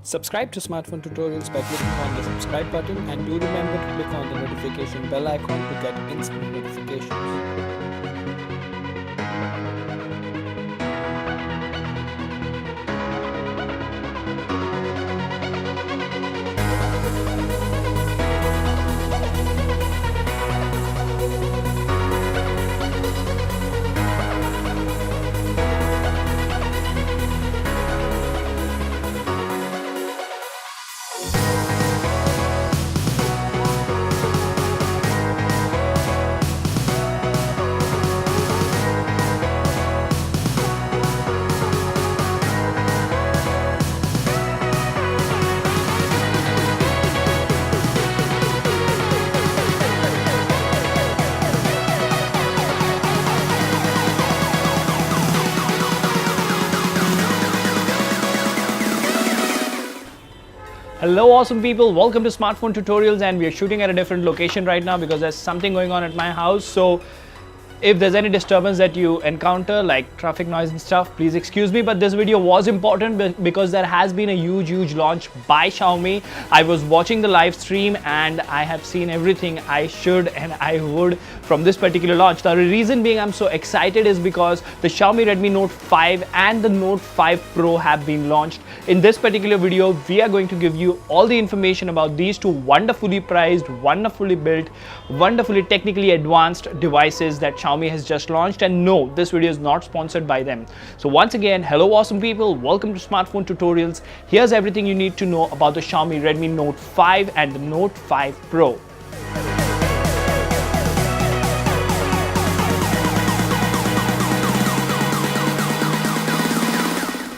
Subscribe to Smartphone Tutorials by clicking on the subscribe button, and do remember to click on the notification bell icon to get instant notifications. Hello awesome people, welcome to Smartphone Tutorials, and we are shooting at a different location right now because there's something going on at my house. So if there's any disturbance that you encounter, like traffic noise and stuff, please excuse me, but this video was important because there has been a huge launch by Xiaomi. I was watching the live stream and I have seen everything I should and I would from this particular launch. The reason being I'm so excited is because the Xiaomi Redmi Note 5 and the Note 5 Pro have been launched. In this particular video, we are going to give you all the information about these two wonderfully priced, wonderfully built, wonderfully technically advanced devices that Xiaomi has just launched. And no, this video is not sponsored by them. So once again, hello awesome people, welcome to Smartphone Tutorials. Here's everything you need to know about the Xiaomi Redmi Note 5 and the Note 5 Pro.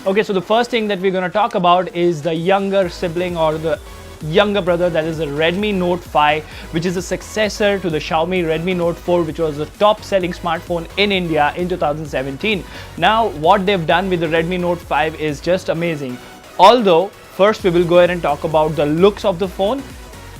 Okay, so the first thing that we're going to talk about is the younger sibling or the younger brother, that is the Redmi Note 5, which is a successor to the Xiaomi Redmi Note 4, which was the top selling smartphone in India in 2017. Now what they've done with the Redmi Note 5 is just amazing. Although first we will go ahead and talk about the looks of the phone.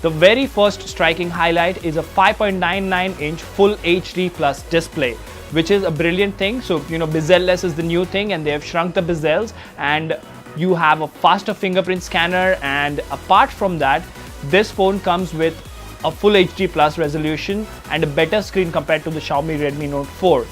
The very first striking highlight is a 5.99-inch Full HD Plus display, which is a brilliant thing. So bezel-less is the new thing, and they have shrunk the bezels, and you have a faster fingerprint scanner. And apart from that, this phone comes with a Full HD Plus resolution and a better screen compared to the Xiaomi Redmi Note 4.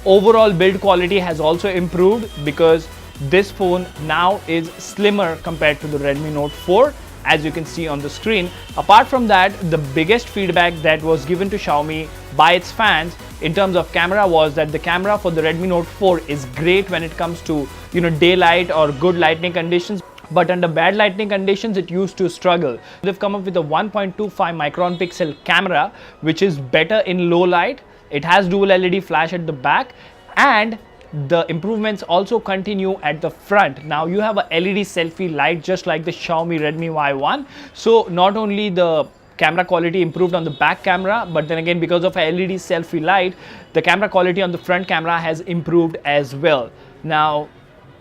Overall build quality has also improved because this phone now is slimmer compared to the Redmi Note 4, as you can see on the screen. Apart from that, the biggest feedback that was given to Xiaomi by its fans in terms of camera was that the camera for the Redmi Note 4 is great when it comes to daylight or good lighting conditions, but under bad lighting conditions it used to struggle. They've come up with a 1.25 micron pixel camera, which is better in low light. It has dual LED flash at the back, and the improvements also continue at the front. Now you have a LED selfie light just like the Xiaomi Redmi Y1. So not only the camera quality improved on the back camera, but then again, because of a LED selfie light, the camera quality on the front camera has improved as well. Now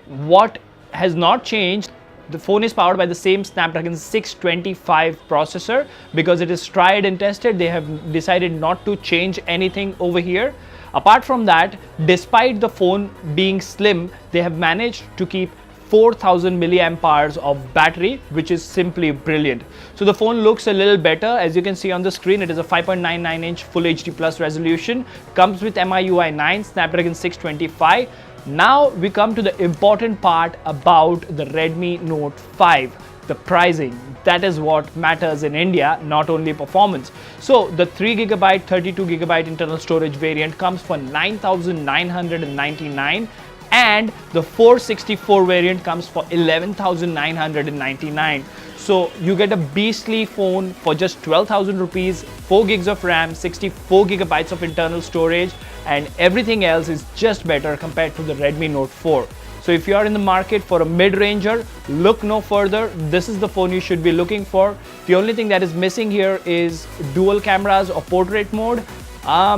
what has not changed, the phone is powered by the same Snapdragon 625 processor. Because it is tried and tested, they have decided not to change anything over here. Apart from that, despite the phone being slim, they have managed to keep 4000 milliamp hours of battery, which is simply brilliant. So the phone looks a little better. As you can see on the screen, it is a 5.99-inch Full HD Plus resolution, comes with MIUI 9, Snapdragon 625. Now we come to the important part about the Redmi Note 5, the pricing. That is what matters in India, not only performance. So the 3GB, 32GB internal storage variant comes for 9,999, and the 464 variant comes for 11,999. So you get a beastly phone for just 12,000 rupees, 4 gigs of RAM, 64 gigabytes of internal storage, and everything else is just better compared to the Redmi Note 4. So if you are in the market for a mid-ranger, look no further. This is the phone you should be looking for. The only thing that is missing here is dual cameras or portrait mode,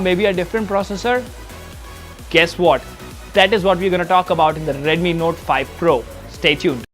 maybe a different processor. Guess what? That is what we're going to talk about in the Redmi Note 5 Pro. Stay tuned.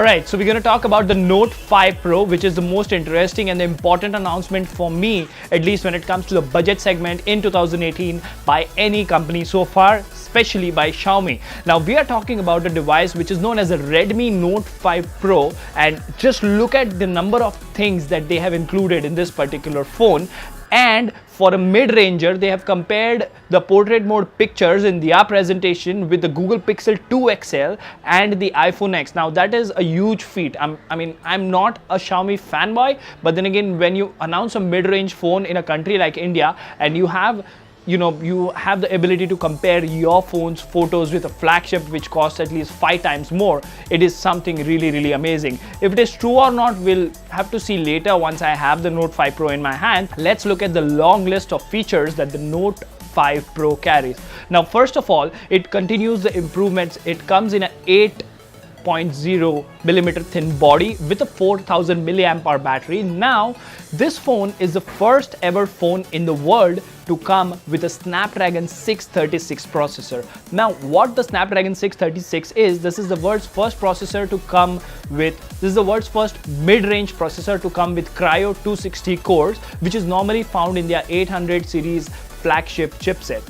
Alright, so we're going to talk about the Note 5 Pro, which is the most interesting and the important announcement for me, at least when it comes to the budget segment in 2018 by any company so far, especially by Xiaomi. Now we are talking about a device which is known as a Redmi Note 5 Pro, and just look at the number of things that they have included in this particular phone. And for a mid-ranger, they have compared the portrait mode pictures in their presentation with the Google Pixel 2 XL and the iPhone X. Now that is a huge feat. I'm not a Xiaomi fanboy, but then again, when you announce a mid-range phone in a country like India and you have the ability to compare your phone's photos with a flagship which costs at least 5 times more, it is something really amazing. If it is true or not, we'll have to see later once I have the Note 5 Pro in my hand. Let's look at the long list of features that the Note 5 Pro carries. Now, first of all, it continues the improvements. It comes in an 8.0 millimeter thin body with a 4000 milliamp hour battery. Now, this phone is the first ever phone in the world to come with a Snapdragon 636 processor. Now, what the Snapdragon 636 is, this is the world's first processor to come with, this is the world's first mid-range processor to come with Cryo 260 cores, which is normally found in their 800 series flagship chipset.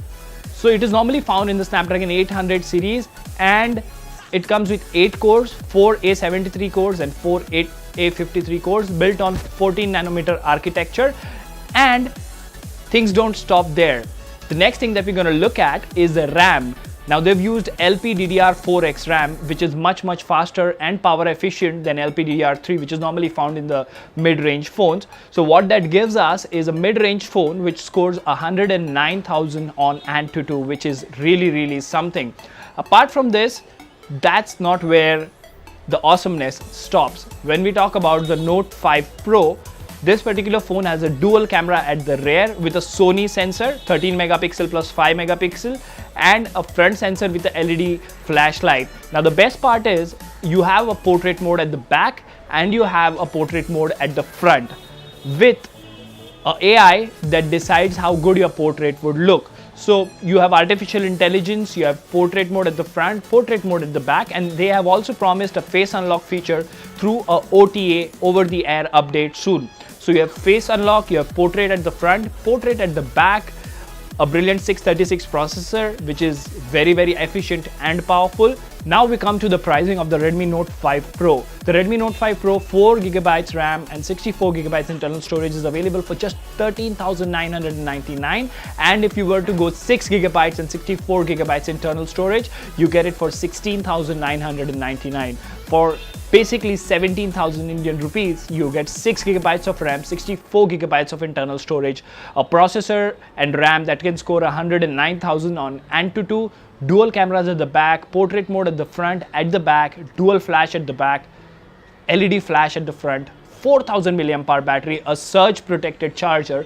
So it is normally found in the Snapdragon 800 series, and it comes with 8 cores, 4 A73 cores and 4 A53 cores built on 14 nanometer architecture. And things don't stop there. The next thing that we're going to look at is the RAM. Now they've used LPDDR4X RAM, which is much faster and power efficient than LPDDR3, which is normally found in the mid-range phones. So what that gives us is a mid-range phone which scores 109,000 on Antutu, which is really something. Apart from this, that's not where the awesomeness stops. When we talk about the Note 5 Pro, this particular phone has a dual camera at the rear with a Sony sensor, 13 megapixel plus 5 megapixel, and a front sensor with a LED flashlight. Now the best part is you have a portrait mode at the back and you have a portrait mode at the front with a AI that decides how good your portrait would look. So you have artificial intelligence, you have portrait mode at the front, portrait mode at the back, and they have also promised a face unlock feature through a OTA, over the air update soon. So you have face unlock, you have portrait at the front, portrait at the back, a brilliant 636 processor which is very efficient and powerful. Now we come to the pricing of the Redmi Note 5 Pro. The Redmi Note 5 Pro 4GB RAM and 64GB internal storage is available for just 13,999, and if you were to go 6GB and 64GB internal storage, you get it for 16,999. For basically 17,000 Indian rupees, you get 6GB of RAM, 64GB of internal storage, a processor and RAM that can score 109,000 on Antutu, dual cameras at the back, portrait mode at the front, at the back, dual flash at the back, LED flash at the front, 4000 milliamp hour battery, a surge protected charger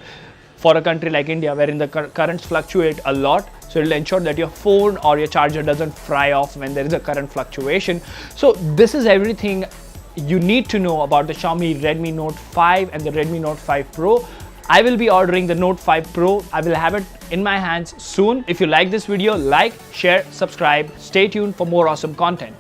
for a country like India wherein the currents fluctuate a lot. So it will ensure that your phone or your charger doesn't fry off when there is a current fluctuation. So this is everything you need to know about the Xiaomi Redmi Note 5 and the Redmi Note 5 Pro. I will be ordering the Note 5 Pro. I will have it in my hands soon. If you like this video, like, share, subscribe. Stay tuned for more awesome content.